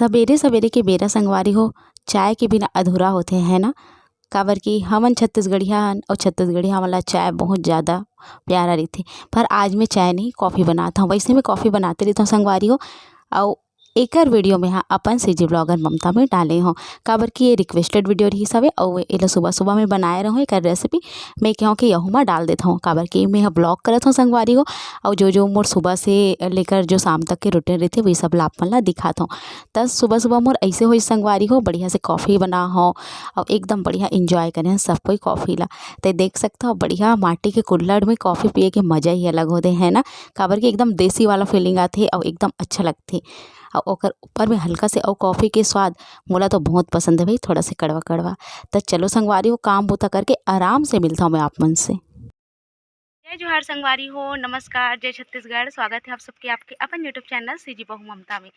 सवेरे सवेरे के बेरा संगवारी हो चाय के बिना अधूरा होथे है ना। काबर की हमन छत्तीसगढ़िया हन और छत्तीसगढ़िया हमन ला चाय बहुत ज़्यादा प्यारा रहिथे। पर आज मैं चाय नहीं कॉफ़ी बनात हूँ। वैसे मैं कॉफ़ी बनाते रहता हूँ संगवारी हो। और एकर वीडियो में हाँ अपन सीजी ब्लॉगर ममता में डाले हो। काबर की ये रिक्वेस्टेड वीडियो रही हवे और एला सुबह सुबह में बनाए रहूँ एकर रेसिपी मैं कहूँ कि यहूँ में डाल देता हूँ। काबर की मैं ब्लॉग करत हूँ संगवारी हो और जो मोर सुबह से लेकर जो शाम तक के रूटीन रहते वही सब ला अपन ला दिखात हूँ। तब सुबह सुबह मोर ऐसे हो संगवारी हो बढ़िया से कॉफ़ी बना हो और एकदम बढ़िया इंजॉय करें सब कोई कॉफ़ी ला। तो देख सकते हो बढ़िया माटी के कुल्हड़ में कॉफ़ी पिए के मज़ा ही अलग होते है ना। काबर की एकदम देसी वाला फीलिंग आथे और एकदम अच्छा लगथे। और ओकर ऊपर में हल्का से और कॉफ़ी के स्वाद मोला तो बहुत पसंद है भाई, थोड़ा से कड़वा कड़वा। तो चलो संगवारी हो काम बूता करके आराम से मिलता हूँ मैं आप मन से। जय जोहार संगवारी हो, नमस्कार, जय छत्तीसगढ़। स्वागत है आप सबके आपके अपन यूट्यूब चैनल सीजी बहू ममता में।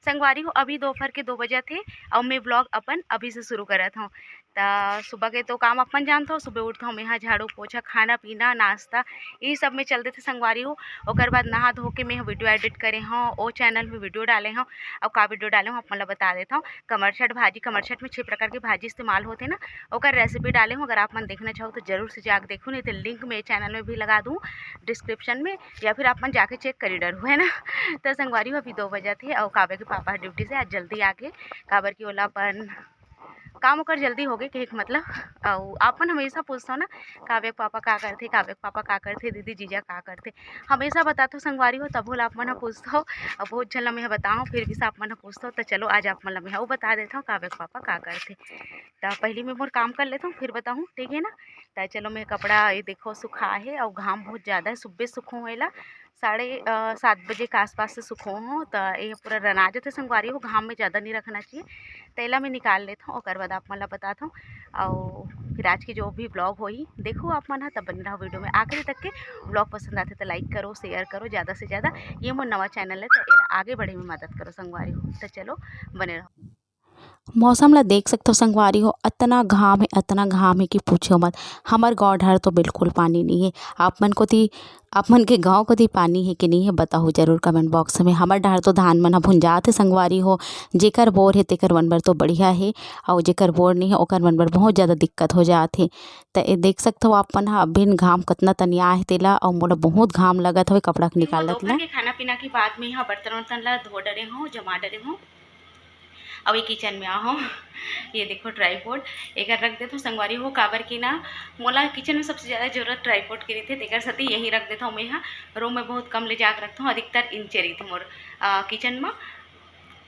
संगवारी हो अभी दोपहर के 2 बजे थे और मैं ब्लॉग अपन अभी से शुरू करत हूँ। तो सुबह के तो काम अपन जानता हूँ, सुबह उठता हूँ मैं यहाँ झाड़ू पोछा खाना पीना नाश्ता ये सब में चलते थे संगवारी हो। ओकर बाद नहा धो के मैं वीडियो एडिट करे हूँ और चैनल में वीडियो डाले हूँ और का वीडियो डाले हूँ अपन ला बता देता हूँ। कमरछट भाजी, कमरछट में 6 प्रकार की भाजी इस्तेमाल होते ना, ओकर रेसिपी डाले हूँ। अगर आप मन देखना चाहो तो जरूर से जाके देखो, नहीं तो लिंक मैं चैनल में भी लगा दूँ डिस्क्रिप्शन में, या फिर आप मन जाके चेक करी डरू है ना। तो संगवारी हो अभी 2 बजे थे और काव्य के पापा ड्यूटी से आज जल्दी आ गए। काबर की ओला अपन काम ओकर जल्दी हो गए कहे मतलब। और आपन हमेशा पूछता हो ना काव्य के पापा का करते, काव्य के पापा का करते, दीदी जीजा का करते, हमेशा बताते हो संगवारी हो। तब आप मन पूछता हो और बहुत जन मैं बताऊँ फिर भी आप मन पूछता हो। तो चलो आज आप मन मैं वो बता देता हूँ काव्य के पापा का करते। तो पहले मैं मोर काम कर लेता हूँ फिर बताऊँ, ठीक है ना। तो चलो मैं कपड़ा ये देखो सुखा है और घाम बहुत ज़्यादा है, सुबह सुखो हेला 7:30 बजे के आसपास से सुखो हूँ। तो ये पूरा रना जाते संगवारी हो, घाम में ज़्यादा नहीं रखना चाहिए। तेला मैं निकाल लेता हूँ और बाद आप मन ला बताता हूँ। और फिर आज की जो भी ब्लॉग होई देखो आप मन तब बने रहो वीडियो में आखिरी तक के। ब्लॉग पसंद आते तो लाइक करो शेयर करो ज़्यादा से ज़्यादा। ये मोर नवा चैनल है तो एला आगे बढ़े में मदद करो संगवारी हो। तो चलो बने रहो। मौसम ला देख सकते हो संगवारी हो, इतना घाम है कि पूछो मत। हमार गाँव ढार तो बिल्कुल पानी नहीं है। आप मन के गाँव कति पानी है कि नहीं है बताओ जरूर कमेंट बॉक्स में। हमार ढार तो धान मन भुंजात है संगवारी हो। जेकर बोर है तेकर मन बर तो बढ़िया है और जेकर बोर नहीं है ओकर मन बर बहुत ज़्यादा दिक्कत हो जात है। तो ये देख सकते हो आप मन बिन घाम कतना तनिया है तेला और मोला बहुत घाम लगत हुए कपड़ा निकालत ला। दोपहर के खाना पीना के बाद में यहाँ बर्तन वर्तन ला धो डरे हूँ, जमा डरे हूँ। अब ये किचन में आओ ये देखो ट्राईपोड एक रख देता हूँ संगवारी हो। काबर की ना मोला किचन में सबसे ज़्यादा जरूरत ट्राईपोड की रही थे, तेकर सती यही रख देता हूँ मैं यहाँ। रूम में बहुत कम ले जाकर रखता हूँ, अधिकतर इंचे रही थी मोर किचन में।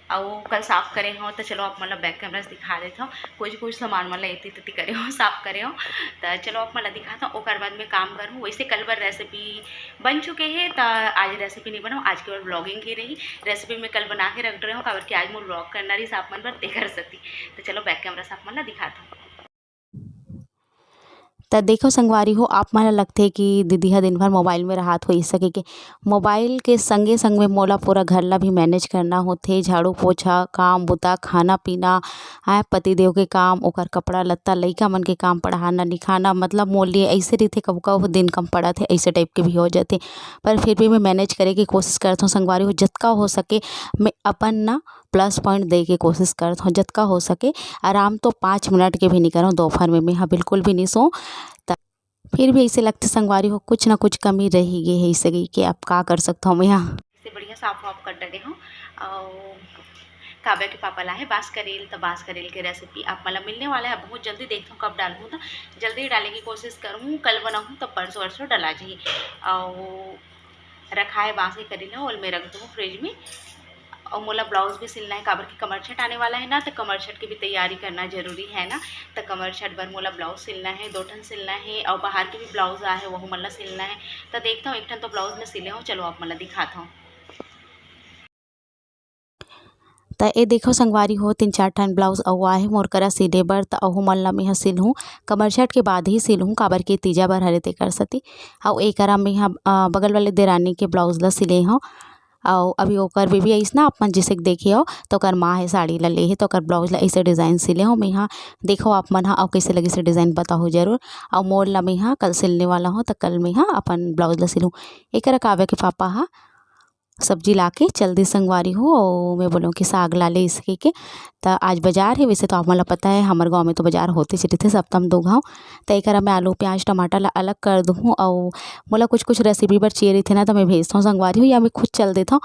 और कल साफ़ करे हो तो चलो आप मतलब बैक कैमरा से दिखा देता हूँ। कुछ सामान मतलब इतनी तिती करे हो साफ़ करे हो। तो चलो आप मतलब दिखाता हूँ और बाद में काम करूँ। वैसे कल बार रेसिपी बन चुके हैं तो आज रेसिपी नहीं बनाऊँ, आज की बार ब्लॉगिंग की रही। रेसिपी मैं कल बना के रख रहे हूँ काबर कि आज मैं ब्लॉग करना रही साफ मन पर देकर सकती। तो चलो बैक कैमरा से आप मतलब दिखाता हूँ। तो देखो संगवारी हो आप मन लगथे कि दीदी हा दिन भर मोबाइल में राहत हो सके के मोबाइल के संगे संग में मोला पूरा घर ला भी मैनेज करना होथे। झाड़ू पोछा काम बुता खाना पीना आए पतिदेव के काम ओकर कपड़ा लत्ता लइका मन के काम पढ़ाना लिखाना मतलब मोर लिए ऐसे रहिथे कब कब दिन कम पड़त है ऐसे टाइप के भी हो जाते। पर फिर भी मैं मैनेज करे की कोशिश करता हूँ संगवारी हो। जितना हो सके मैं अपन ना प्लस पॉइंट दे के कोशिश करता हूँ जितना हो सके। आराम तो 5 मिनट के भी नहीं करूँ दोपहर में मैं हाँ बिल्कुल भी नहीं सो। फिर भी ऐसे लगते संगवारी हो कुछ ना कुछ कमी रह ही गई है इससे कि आप का कर सकता हूँ मैं यहाँ। इससे बढ़िया साफ वाफ कर डरे हूँ। और काव्या के पापा लाए बांस करेल, तो बांस करेल की रेसिपी आप मतलब मिलने वाला है बहुत जल्दी। देखता हूँ कब डालूँ, तो जल्दी डालने की कोशिश करूँ। कल बनाऊँ तो परसों वरसों डला जाइए। और रखा है बांस के करेला और मैं रख दूँ फ्रिज में। और मोला ब्लाउज भी सिलना है काबर की कमर छट आने वाला है ना, तो कमर छट की भी तैयारी करना जरूरी है ना। तो कमर छट बर मोला ब्लाउज सिलना है, 2 ठन सिलना है और बाहर के भी ब्लाउज आए है वो मतलब सिलना है। तो देखता हूँ एक ठन तो ब्लाउज में सिले हूँ, चलो आप मतलब दिखाता हूँ। तो ये देखो संगवारी हो 3-4 ठन ब्लाउज अउआ है मोर करा सिले बर। तो अहू मन ला मैं सिलहूँ कमर शर्ट के बाद ही सिलहूँ काबर के तीजा बर हरे ते कर सती। और एकरा मैं बगल वाले देरानी के ब्लाउज ला सिले हूँ। और अभी ओकर बेबी आइस ना आप मन जैसे देखे हो तो ओकर माँ है साड़ी ला ले है तो ओकर ब्लाउज ला ऐसे डिज़ाइन सिले हो मैं यहाँ। देखो आप मन और कैसे लगे से डिज़ाइन बताओ जरूर। और मोर ला मैं यहाँ कल सिलने वाला हूँ तो कल मैं यहाँ अपन ब्लाउज ला सिलूँ। एकरा काव्य के पापा सब्जी लाके चल दी संगवारी हो और मैं बोलूँ कि साग ला ले इसके के। तो आज बाजार है, वैसे तो आप मला पता है हमारे गांव में तो बाजार होते चलते थे सप्ताह में 2 गाँव। तो एक मैं आलू प्याज टमाटर ला अलग कर दूँ और मोला कुछ कुछ रेसिपी पर चाहिए रही थे ना, तो मैं भेजता हूँ संगवारी हो या मैं खुद चल देता हूँ।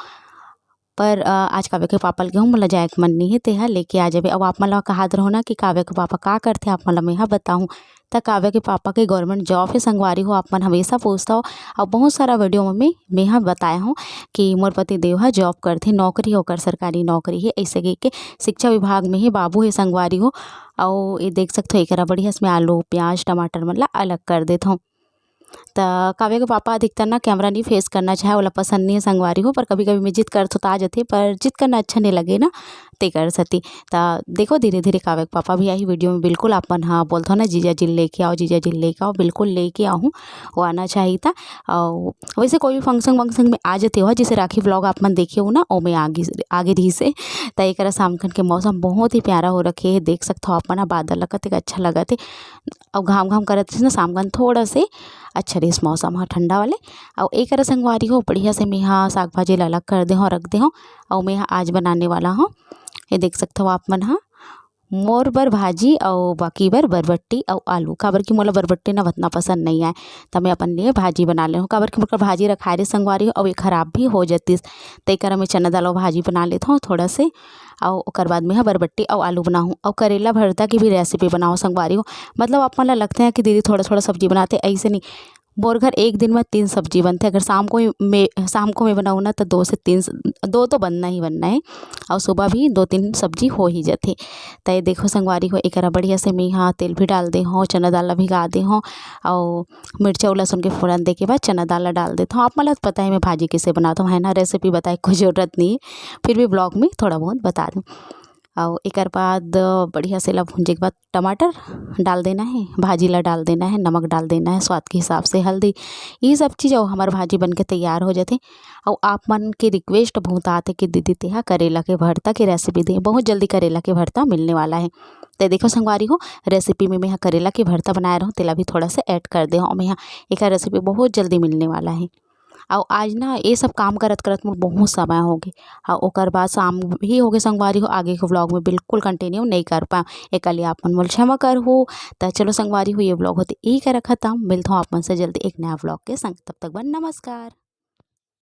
पर आज काव्य के पापा लगे हूँ मोला जाए के मन नहीं है, तेहा लेके आ जाबे। अब आप मला कहात रहो ना कि काव्य के पापा का करते, आप मला मैं बताऊँ। तो काव्य के पापा के गवर्नमेंट जॉब है संगवारी हो, आप मन हमेशा पूछता हो और बहुत सारा वीडियो में मैं बताया हूँ कि मोर पति देव है जॉब करते, नौकरी होकर सरकारी नौकरी है, ऐसे के शिक्षा विभाग में ही बाबू है संगवारी हो। और ये देख सकते हो एक बढ़िया इसमें आलू प्याज टमाटर मतलब अलग कर देता हूँ। तो काव्य के पापा अधिकतर ना कैमरा नहीं फेस करना चाहे, वाला पसंद नहीं है संगवारी हो। पर कभी कभी मैं जिद कर तो आ जाती, पर जिद करना अच्छा नहीं लगे ना ते कर सकती। तो देखो धीरे धीरे काव्य के पापा भी आई वीडियो में बिल्कुल अपन हाँ बोलते हो ना जीजा जी लेके आओ, जीजा जी लेके आओ, बिल्कुल लेके आऊँ, वो आना चाहिए था। और वैसे कोई भी फंक्शन वंक्शन में आ जाते हो, जैसे राखी ब्लॉग आप मन देखे हो ना, और मैं आगे रही से। तो एक शामखन के मौसम बहुत ही प्यारा हो रखे है, देख सकते हो आप ना बादल लगत है, अच्छा लगत है। और घाम घाम करत ना शामखन थोड़ा से अच्छा रही मौसम हाँ ठंडा वाले। और एक संगवारी हो बढ़िया से मैं हाँ साग भाजी अलग कर दे हूँ रख दे हूँ। और मैं हाँ आज बनाने वाला हूँ, ये देख सकते हो आप मन हाँ मोर बर भाजी और बाकी बर बरबट्टी और आलू। काबर की मोला बरबट्टी ना उतना पसंद नहीं आए, तो मैं अपन लिए भाजी बना ले हूँ। काबर की मोर भाजी रखाए रे संगवारी हो और ये खराब भी हो जाती, तो एक मैं चना दाल और भाजी बना लेता हूँ थोड़ा से। और ओकर बाद में बरबट्टी और आलू बनाऊँ और करेला भरता की भी रेसिपी बनाओ संगवारी हो। मतलब आप मन लगते हैं कि दीदी थोड़ा थोड़ा सब्जी बनाते, ऐसे नहीं। मोर घर एक दिन में 3 सब्जी बनते, अगर शाम को मैं बनाऊँ ना तो 2 से 3, 2 तो बनना ही बनना है, और सुबह भी 2-3 सब्जी हो ही जाते। तो ये देखो संगवारी हो एक बढ़िया से मैं हाँ तेल भी डाल दे हूँ, चना दाल भिगा दे हूँ और मिर्चा और लहसुन के फोड़न दे के बाद चना दाल डाल देता हूँ। आप मतलब पता है मैं भाजी कैसे बनाता हूँ है ना, रेसिपी बताए कोई ज़रूरत नहीं है, फिर भी ब्लॉग में थोड़ा बहुत बता दूँ। और एक बाद बढ़िया से ला भूंजे के बाद टमाटर डाल देना है, भाजी ला डाल देना है, नमक डाल देना है स्वाद के हिसाब से, हल्दी, ये सब चीज़। और हमारी भाजी बन के तैयार हो जाते। और आप मन के रिक्वेस्ट बहुत आते कि दीदी तेहा करेला के भरता की रेसिपी दें, बहुत जल्दी करेला के भरता मिलने वाला है। तो देखो संगवारी हो रेसिपी में मैं यहाँ करेला के भरता बनाया रहूँ, तेला भी थोड़ा सा ऐड कर दे और मैं यहाँ एक रेसिपी बहुत जल्दी मिलने वाला है। और आज ना ये सब काम करत करत मोर बहुत समय हो गए, और ओकर बाद शाम ही हो गए संगवारी हो। आगे के व्लॉग में बिल्कुल कंटिन्यू नहीं कर पाए, एक आप मन मोल क्षमा कर हो। तो चलो संगवारी हो ये व्लॉग होते यही कर रखा था, मिलता हूँ आप मन से जल्दी एक नया व्लॉग के संग, तब तक बन नमस्कार।